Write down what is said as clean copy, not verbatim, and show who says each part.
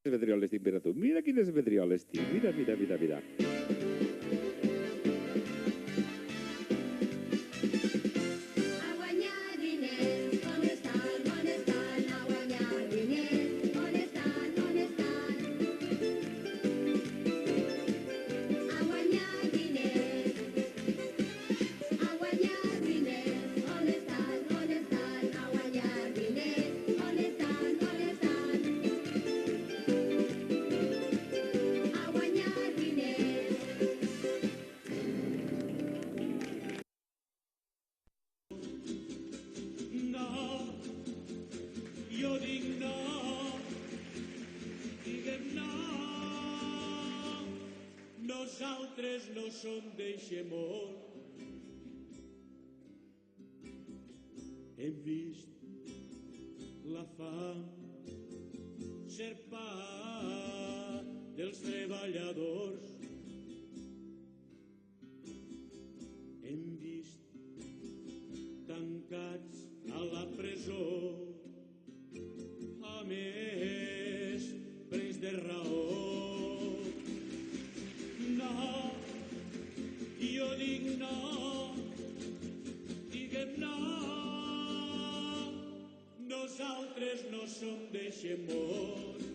Speaker 1: vedrioles tinc per a tu. Mira quines vedrioles tinc. Mira, mira, mira, mira.
Speaker 2: Jo dic no, diguem no, nosaltres no som d'eixe món. Hem vist la fam ser pa dels treballadors. Hem vist tancats a la presó a més precs de raó. No, jo dic no, diguem no, nosaltres no som d'eixe món.